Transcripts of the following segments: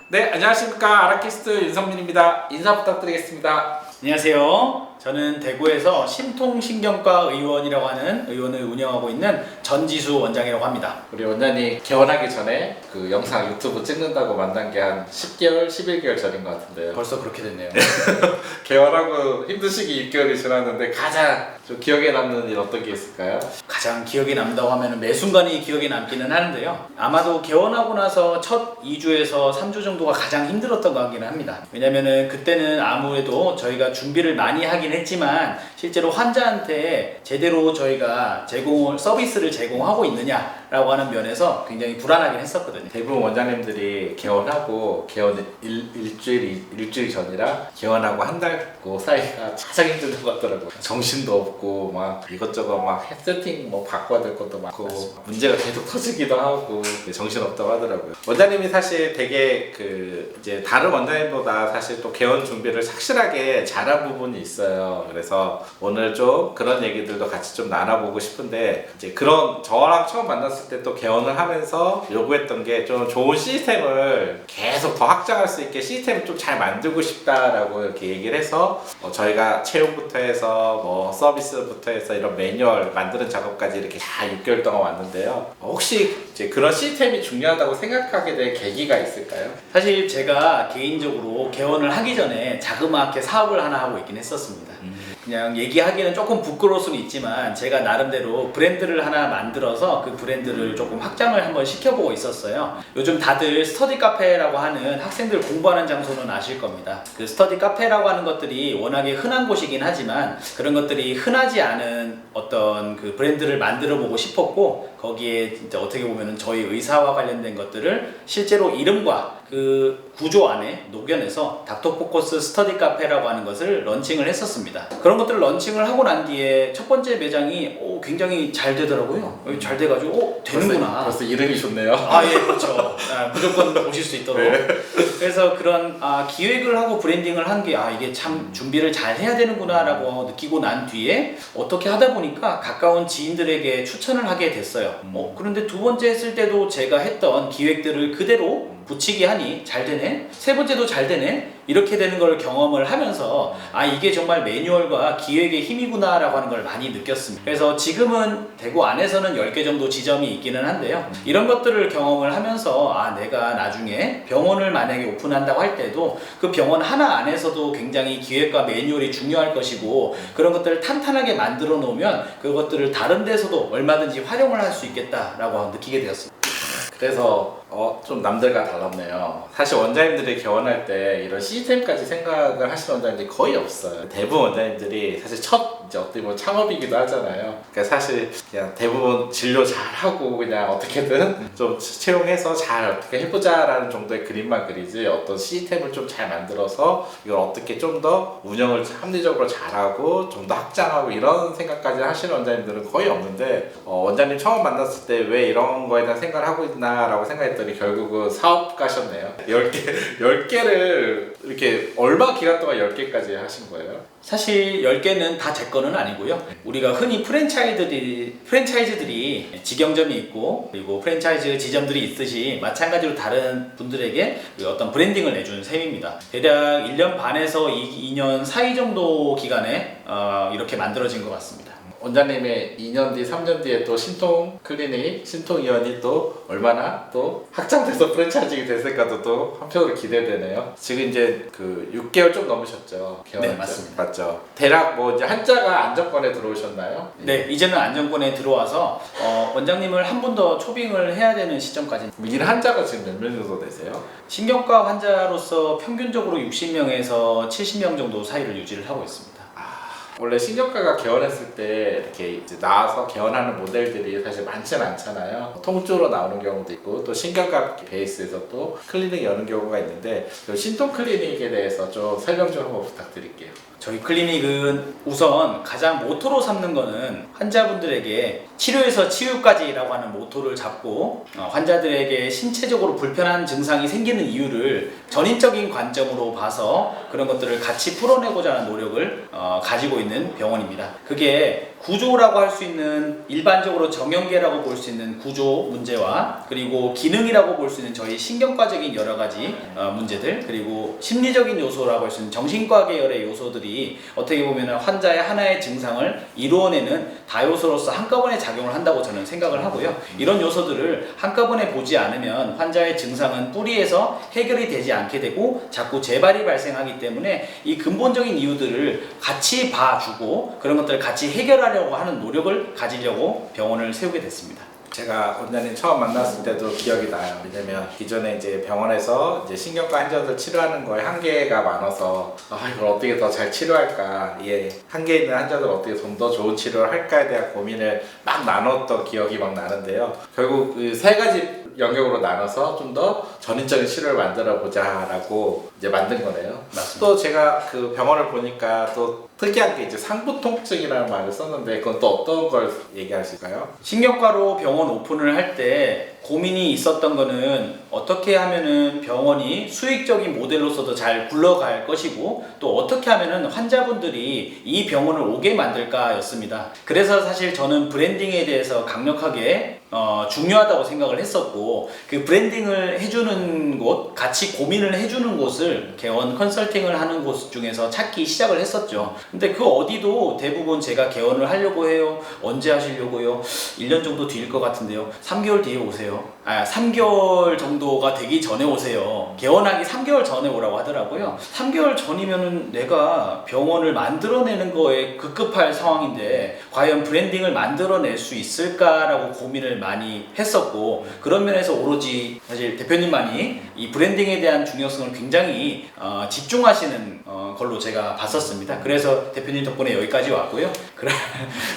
네, 안녕하십니까. 아라키스트 윤성민입니다. 인사 부탁드리겠습니다. 안녕하세요. 저는 대구에서 신통신경과 의원이라고 하는 의원을 운영하고 있는 전지수 원장이라고 합니다. 우리 원장님 개원하기 전에 그 영상 유튜브 찍는다고 만난 게 한 10개월, 11개월 전인 것 같은데요. 벌써 그렇게 됐네요. 개원하고 힘든 시기 6개월이 지났는데 가장 좀 기억에 남는 일 어떤 게 있을까요? 가장 기억에 남다고 하면 매 순간이 기억에 남기는 하는데요. 아마도 개원하고 나서 첫 2주에서 3주 정도가 가장 힘들었던 것 같기는 합니다. 왜냐면은 그때는 아무래도 저희가 준비를 많이 하긴 했지만 실제로 환자한테 제대로 저희가 서비스를 제공하고 있느냐라고 하는 면에서 굉장히 불안하긴 했었거든요. 대부분 원장님들이 개원하고 개원 일주일 전이라 개원하고 한 달 그 사이가 가장 힘든 것 같더라고요. 정신도 없고 막 이것저것 막 세팅 뭐 바꿔야 될 것도 많고 맞습니다. 문제가 계속 터지기도 하고 정신 없다고 하더라고요. 원장님이 사실 되게 이제 다른 원장님보다 사실 또 개원 준비를 확실하게 잘한 부분이 있어요. 그래서 오늘 좀 그런 얘기들도 같이 좀 나눠보고 싶은데 이제 그런 저랑 처음 만났을 때 또 개원을 하면서 요구했던 게 좀 좋은 시스템을 계속 더 확장할 수 있게 시스템을 좀 잘 만들고 싶다라고 이렇게 얘기를 해서 저희가 채용부터 해서 뭐 서비스부터 해서 이런 매뉴얼 만드는 작업까지 이렇게 다 6개월 동안 왔는데요. 혹시 이제 그런 시스템이 중요하다고 생각하게 된 계기가 있을까요? 사실 제가 개인적으로 개원을 하기 전에 자그마하게 사업을 하나 하고 있긴 했었습니다. 그냥 얘기하기는 조금 부끄러울 수는 있지만 제가 나름대로 브랜드를 하나 만들어서 그 브랜드를 조금 확장을 한번 시켜보고 있었어요. 요즘 다들 스터디 카페라고 하는 학생들 공부하는 장소는 아실 겁니다. 그 스터디 카페라고 하는 것들이 워낙에 흔한 곳이긴 하지만 그런 것들이 흔하지 않은 어떤 그 브랜드를 만들어 보고 싶었고 거기에 진짜 어떻게 보면은 저희 의사와 관련된 것들을 실제로 이름과 그 구조 안에 녹여내서 닥터포커스 스터디 카페라고 하는 것을 런칭을 했었습니다. 그런 것들을 런칭을 하고 난 뒤에 첫 번째 매장이 굉장히 잘 되더라고요. 잘 돼가지고 되는구나. 벌써 이름이 좋네요. 예, 그렇죠. 무조건 오실 수 있도록. 네. 그래서 그런 기획을 하고 브랜딩을 한 게 이게 참 준비를 잘 해야 되는구나라고 느끼고 난 뒤에 어떻게 하다 보니까 가까운 지인들에게 추천을 하게 됐어요. 그런데 두 번째 했을 때도 제가 했던 기획들을 그대로 붙이기 하니 잘 되네? 세 번째도 잘 되네? 이렇게 되는 걸 경험을 하면서 이게 정말 매뉴얼과 기획의 힘이구나 라고 하는 걸 많이 느꼈습니다. 그래서 지금은 대구 안에서는 10개 정도 지점이 있기는 한데요. 이런 것들을 경험을 하면서 내가 나중에 병원을 만약에 오픈한다고 할 때도 그 병원 하나 안에서도 굉장히 기획과 매뉴얼이 중요할 것이고 그런 것들을 탄탄하게 만들어 놓으면 그것들을 다른 데서도 얼마든지 활용을 할 수 있겠다라고 느끼게 되었습니다. 그래서 좀 남들과 달랐네요. 사실 원장님들이 개원할 때 이런 시스템까지 생각을 하시는 원장님들이 거의 없어요. 대부분 원장님들이 사실 이제 어떻게 보면 창업이기도 하잖아요. 그러니까 사실 그냥 대부분 진료 잘하고 그냥 어떻게든 좀 채용해서 잘 어떻게 해보자라는 정도의 그림만 그리지 어떤 시스템을 좀 잘 만들어서 이걸 어떻게 좀 더 운영을 합리적으로 잘하고 좀 더 확장하고 이런 생각까지 하시는 원장님들은 거의 없는데 원장님 처음 만났을 때 왜 이런 거에 대한 생각을 하고 있나라고 생각했더니 결국은 사업가셨네요. 10개를 이렇게 얼마 기간 동안 10개까지 하신 거예요? 사실 10개는 다 제 거는 아니고요. 우리가 흔히 프랜차이즈들이 직영점이 있고 그리고 프랜차이즈 지점들이 있듯이 마찬가지로 다른 분들에게 어떤 브랜딩을 내주는 셈입니다. 대략 1년 반에서 2년 사이 정도 기간에 이렇게 만들어진 것 같습니다. 원장님의 2년 뒤, 3년 뒤에 또 신통 클리닉, 신통 의원이 또 얼마나 또 확장돼서 프랜차이즈가 됐을까도 또 한편으로 기대되네요. 지금 이제 그 6개월 좀 넘으셨죠? 네, 맞습니다. 맞죠? 대략 뭐 이제 한자가 안정권에 들어오셨나요? 네, 이제는 안정권에 들어와서 원장님을 한 번 더 초빙을 해야 되는 시점까지. 일 한자가 지금 몇 명 정도 되세요? 신경과 환자로서 평균적으로 60명에서 70명 정도 사이를 유지를 하고 있습니다. 원래 신경과가 개원했을 때 이렇게 이제 나와서 개원하는 모델들이 사실 많진 않잖아요. 통주로 나오는 경우도 있고 또 신경과 베이스에서 또 클리닉 여는 경우가 있는데 신통 클리닉에 대해서 좀 설명 좀 한번 부탁드릴게요. 저희 클리닉은 우선 가장 모토로 삼는 거는 환자분들에게 치료에서 치유까지라고 하는 모토를 잡고 환자들에게 신체적으로 불편한 증상이 생기는 이유를 전인적인 관점으로 봐서 그런 것들을 같이 풀어내고자 하는 노력을 가지고 있는 병원입니다. 그게 구조라고 할 수 있는 일반적으로 정형계라고 볼 수 있는 구조 문제와 그리고 기능이라고 볼 수 있는 저희 신경과적인 여러 가지 문제들 그리고 심리적인 요소라고 할 수 있는 정신과 계열의 요소들이 어떻게 보면 환자의 하나의 증상을 이루어내는 다요소로서 한꺼번에 작용을 한다고 저는 생각을 하고요. 이런 요소들을 한꺼번에 보지 않으면 환자의 증상은 뿌리에서 해결이 되지 않게 되고 자꾸 재발이 발생하기 때문에 이 근본적인 이유들을 같이 봐주고 그런 것들을 같이 해결하려고 하는 노력을 가지려고 병원을 세우게 됐습니다. 제가 원장님 처음 만났을 때도 기억이 나요. 왜냐면 기존에 이제 병원에서 이제 신경과 환자들 치료하는 거에 한계가 많아서 이걸 어떻게 더 잘 치료할까, 한계 있는 환자들 어떻게 좀 더 좋은 치료를 할까에 대한 고민을 막 나눴던 기억이 막 나는데요. 결국 그 세 가지 영역으로 나눠서 좀 더 전인적인 치료를 만들어 보자라고 이제 만든 거네요. 맞습니다. 또 제가 그 병원을 보니까 또 특이한 게 이제 상부통증이라는 말을 썼는데 그건 또 어떤 걸 얘기할 수 있을까요? 신경과로 병원 오픈을 할 때 고민이 있었던 거는 어떻게 하면은 병원이 수익적인 모델로서도 잘 굴러갈 것이고 또 어떻게 하면은 환자분들이 이 병원을 오게 만들까였습니다. 그래서 사실 저는 브랜딩에 대해서 강력하게 중요하다고 생각을 했었고 그 브랜딩을 해주는 곳, 같이 고민을 해주는 곳을 개원 컨설팅을 하는 곳 중에서 찾기 시작을 했었죠. 근데 그 어디도 대부분 제가 개원을 하려고 해요. 언제 하시려고요? 1년 정도 뒤일 것 같은데요. 3개월 뒤에 오세요. 3개월 정도가 되기 전에 오세요. 개원하기 3개월 전에 오라고 하더라고요. 3개월 전이면은 내가 병원을 만들어내는 거에 급급할 상황인데 과연 브랜딩을 만들어낼 수 있을까라고 고민을 많이 했었고 그런 면에서 오로지 사실 대표님만이 이 브랜딩에 대한 중요성을 굉장히 집중하시는 걸로 제가 봤었습니다. 그래서 대표님 덕분에 여기까지 왔고요.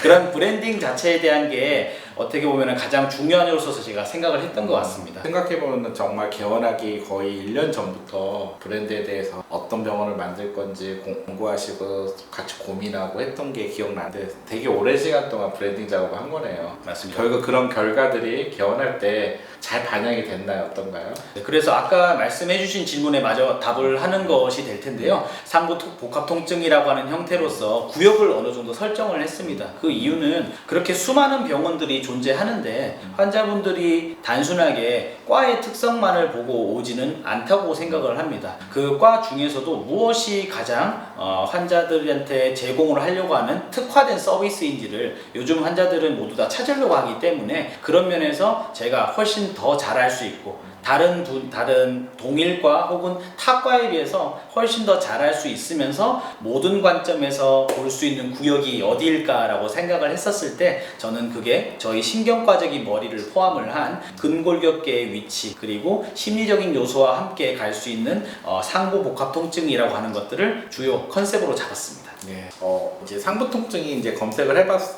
그런 브랜딩 자체에 대한 게 어떻게 보면 가장 중요한 요소서 제가 생각을 했던 것 같습니다. 생각해보면 정말 개원하기 거의 1년 전부터 브랜드에 대해서 어떤 병원을 만들 건지 공부하시고 같이 고민하고 했던 게 기억나는데 되게 오랜 시간 동안 브랜딩 작업을 한 거네요. 맞습니다. 결국 그런 결과들이 개원할 때 잘 반영이 됐나요? 어떤가요? 네, 그래서 아까 말씀해주신 질문에 마저 답을 하는 것이 될 텐데요. 상부 복합통증이라고 하는 형태로서 구역을 어느 정도 설정을 했습니다. 그 이유는 그렇게 수많은 병원들이 존재하는데 환자분들이 단순하게 과의 특성만을 보고 오지는 않다고 생각을 합니다. 그 과 중에서도 무엇이 가장 환자들한테 제공을 하려고 하는 특화된 서비스인지를 요즘 환자들은 모두 다 찾으려고 하기 때문에 그런 면에서 제가 훨씬 더 잘할 수 있고 다른 동일과 혹은 타과에 비해서 훨씬 더 잘할 수 있으면서 모든 관점에서 볼 수 있는 구역이 어디일까라고 생각을 했었을 때 저는 그게 저희 신경과적인 머리를 포함을 한 근골격계의 위치 그리고 심리적인 요소와 함께 갈 수 있는 상부 복합통증이라고 하는 것들을 주요 컨셉으로 잡았습니다. 네. 이제 상부통증이 이제 검색을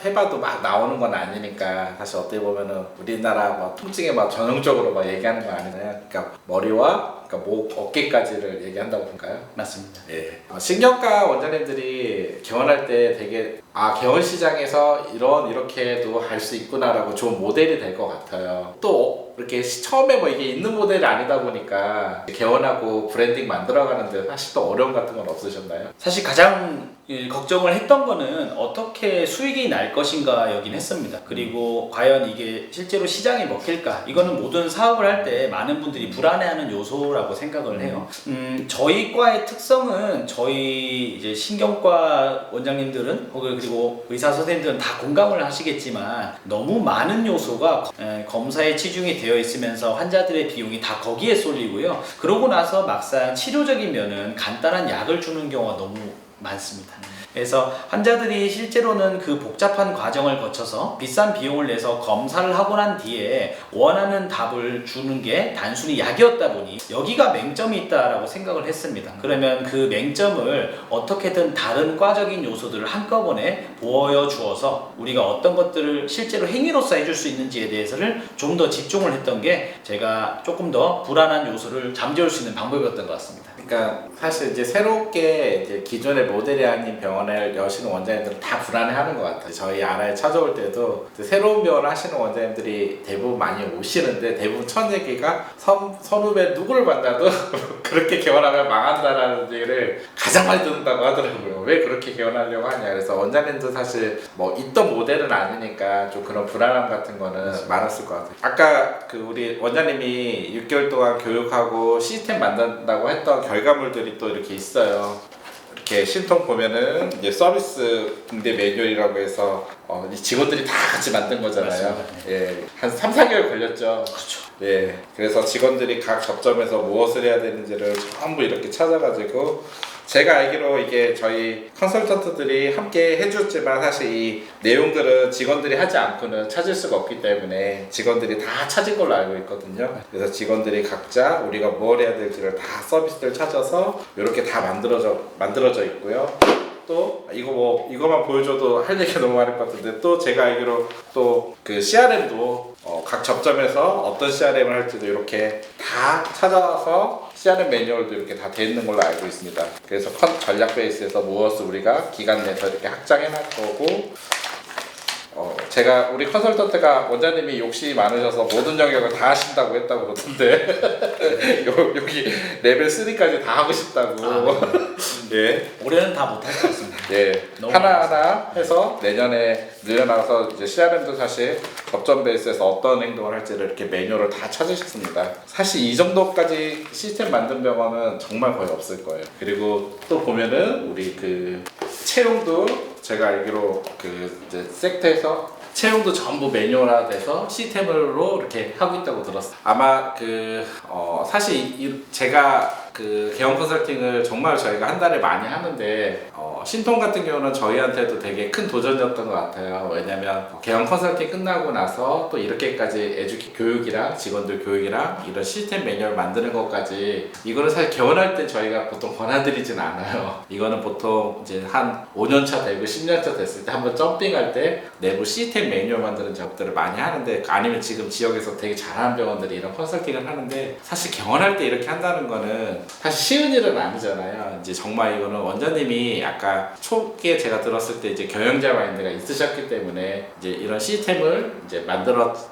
해봐도 막 나오는 건 아니니까 사실 어떻게 보면은 우리나라 막 통증에 막 전형적으로 막 얘기하는 거 아니잖아요. 그러니까 머리와 목, 어깨까지를 얘기한다고 볼까요? 맞습니다. 예. 신경과 원장님들이 개원할 때 되게 개원 시장에서 이렇게도 할 수 있구나라고 좋은 모델이 될 것 같아요. 또 이렇게 처음에 뭐 이게 있는 모델이 아니다 보니까 개원하고 브랜딩 만들어가는데 사실 또 어려움 같은 건 없으셨나요? 사실 가장 걱정을 했던 거는 어떻게 수익이 날 것인가 여긴 했습니다. 그리고 과연 이게 실제로 시장에 먹힐까? 이거는 모든 사업을 할 때 많은 분들이 불안해하는 요소라고 생각을 해요. 저희 과의 특성은 저희 이제 신경과 원장님들은 그리고 의사 선생님들은 다 공감을 하시겠지만 너무 많은 요소가 검사에 치중이 되어 있으면서 환자들의 비용이 다 거기에 쏠리고요. 그러고 나서 막상 치료적인 면은 간단한 약을 주는 경우가 너무 많습니다. 그래서 환자들이 실제로는 그 복잡한 과정을 거쳐서 비싼 비용을 내서 검사를 하고 난 뒤에 원하는 답을 주는 게 단순히 약이었다 보니 여기가 맹점이 있다라고 생각을 했습니다. 그러면 그 맹점을 어떻게든 다른 과적인 요소들을 한꺼번에 보여주어서 우리가 어떤 것들을 실제로 행위로서 해줄 수 있는지에 대해서를 좀 더 집중을 했던 게 제가 조금 더 불안한 요소를 잠재울 수 있는 방법이었던 것 같습니다. 그러니까 사실 이제 새롭게 이제 기존의 모델이 아닌 병원을 여시는 원장님들은 다 불안해하는 것 같아요. 저희 아라에 찾아올 때도 새로운 병원을 하시는 원장님들이 대부분 많이 오시는데 대부분 첫 얘기가 선후배 누구를 만나도 그렇게 개원하면 망한다라는 얘기를 가장 많이 듣는다고 하더라고요. 왜 그렇게 개원하려고 하냐. 그래서 원장님도 사실 뭐 있던 모델은 아니니까 좀 그런 불안함 같은 거는 많았을 것 같아요. 아까 그 우리 원장님이 6개월 동안 교육하고 시스템 만든다고 했던 결과물들이 또 이렇게 있어요. 이렇게 신통 보면은 이제 서비스 응대 매뉴얼이라고 해서 이 직원들이 다 같이 만든 거잖아요. 맞습니다. 예, 한 3-4개월 걸렸죠. 그렇죠. 예, 그래서 직원들이 각 접점에서 무엇을 해야 되는지를 전부 이렇게 찾아가지고 제가 알기로 이게 저희 컨설턴트들이 함께 해줬지만 사실 이 내용들은 직원들이 하지 않고는 찾을 수가 없기 때문에 직원들이 다 찾은 걸로 알고 있거든요. 그래서 직원들이 각자 우리가 뭘 해야 될지를 다 서비스를 찾아서 이렇게 다 만들어져 있고요. 또 이거만 보여줘도 할 얘기가 너무 많을 것 같은데 또 제가 알기로 또 그 CRM도 각 접점에서 어떤 CRM을 할지도 이렇게 다 찾아서 CRM 매뉴얼도 이렇게 다 돼 있는 걸로 알고 있습니다. 그래서 전략 베이스에서 무엇을 우리가 기간 내에서 이렇게 확장해 놨 거고 제가 우리 컨설턴트가 원장님이 욕심이 많으셔서 모든 영역을 다 하신다고 했다고 그러던데 여기 레벨 3까지 다 하고 싶다고. 예. 올해는 다 못할 것 같습니다. 예. 너무 하나하나 해서 내년에 늘려나가서 이제 CRM도 사실 접점 베이스에서 어떤 행동을 할지를 이렇게 매뉴얼을 다 찾으셨습니다. 사실 이 정도까지 시스템 만든 병원은 정말 거의 없을 거예요. 그리고 또 보면은 우리 그 채용도 제가 알기로 그 이제 섹터에서 채용도 전부 매뉴얼화돼서 시스템으로 이렇게 하고 있다고 들었어요. 아마 사실 제가 그 개원 컨설팅을 정말 저희가 한 달에 많이 하는데 신통 같은 경우는 저희한테도 되게 큰 도전이었던 것 같아요. 왜냐면 개원 컨설팅 끝나고 나서 또 이렇게까지 교육이랑 직원들 교육이랑 이런 시스템 매뉴얼 만드는 것까지 이거는 사실 개원할 때 저희가 보통 권해드리진 않아요. 이거는 보통 이제 한 5년차 되고 10년차 됐을 때 한번 점핑할 때 내부 시스템 매뉴얼 만드는 작업들을 많이 하는데 아니면 지금 지역에서 되게 잘하는 병원들이 이런 컨설팅을 하는데 사실 개원할 때 이렇게 한다는 거는 사실 쉬운 일은 아니잖아요. 이제 정말 이거는 원장님이 아까 초기에 제가 들었을 때 이제 경영자 마인드가 있으셨기 때문에 이제 이런 시스템을 이제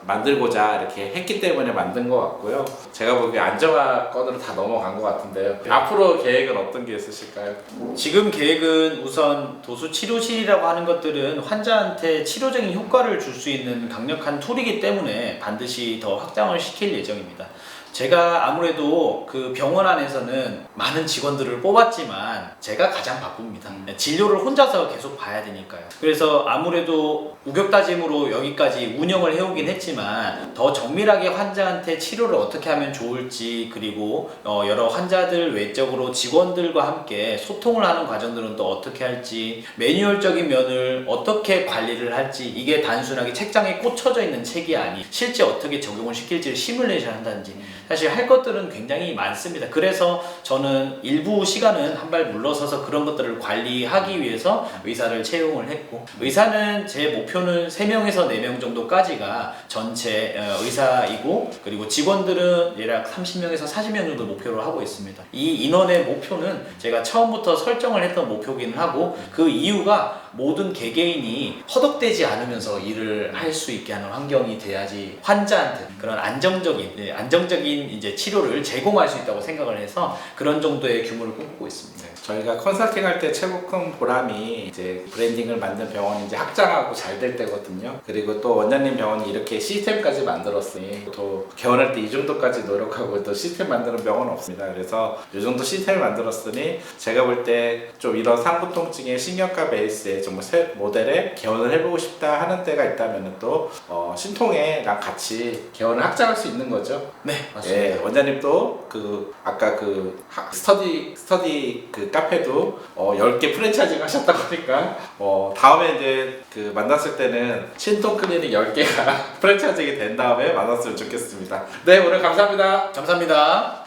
만들고자 이렇게 했기 때문에 만든 것 같고요. 제가 보기에 안정화 건으로 다 넘어간 것 같은데요. 앞으로 계획은 어떤 게 있으실까요? 지금 계획은 우선 도수 치료실이라고 하는 것들은 환자한테 치료적인 효과를 줄 수 있는 강력한 툴이기 때문에 반드시 더 확장을 시킬 예정입니다. 제가 아무래도 그 병원 안에서는 많은 직원들을 뽑았지만 제가 가장 바쁩니다. 진료를 혼자서 계속 봐야 되니까요. 그래서 아무래도 우격다짐으로 여기까지 운영을 해오긴 했지만 더 정밀하게 환자한테 치료를 어떻게 하면 좋을지 그리고 여러 환자들 외적으로 직원들과 함께 소통을 하는 과정들은 또 어떻게 할지 매뉴얼적인 면을 어떻게 관리를 할지 이게 단순하게 책장에 꽂혀져 있는 책이 아니 실제 어떻게 적용을 시킬지를 시뮬레이션 한다든지 사실 할 것들은 굉장히 많습니다. 그래서 저는 일부 시간은 한 발 물러서서 그런 것들을 관리하기 위해서 의사를 채용을 했고 의사는 제 목표는 3명에서 4명 정도까지가 전체 의사이고 그리고 직원들은 대략 30명에서 40명 정도 목표로 하고 있습니다. 이 인원의 목표는 제가 처음부터 설정을 했던 목표기는 하고 그 이유가 모든 개개인이 허덕대지 않으면서 일을 할 수 있게 하는 환경이 돼야지 환자한테 그런 안정적인 이제 치료를 제공할 수 있다고 생각을 해서 그런 정도의 규모를 꿈꾸고 있습니다. 저희가 컨설팅 할 때 최고 큰 보람이 이제 브랜딩을 만든 병원이 이제 확장하고 잘 될 때거든요. 그리고 또 원장님 병원이 이렇게 시스템까지 만들었으니 또 개원할 때 이 정도까지 노력하고 또 시스템 만드는 병원은 없습니다. 그래서 이 정도 시스템을 만들었으니 제가 볼 때 좀 이런 상부통증의 신경과 베이스의 정말 새 모델에 개원을 해보고 싶다 하는 때가 있다면 또 신통에랑 같이 개원을 확장할 수 있는 거죠. 네, 맞습니다. 예, 원장님도 아까 스터디 그 카페도 10개 프랜차이징 하셨다고 하니까 다음에 이제 그 만났을 때는 신통 클리닉 10개가 프랜차이징이 된 다음에 만났으면 좋겠습니다. 네, 오늘 감사합니다. 감사합니다.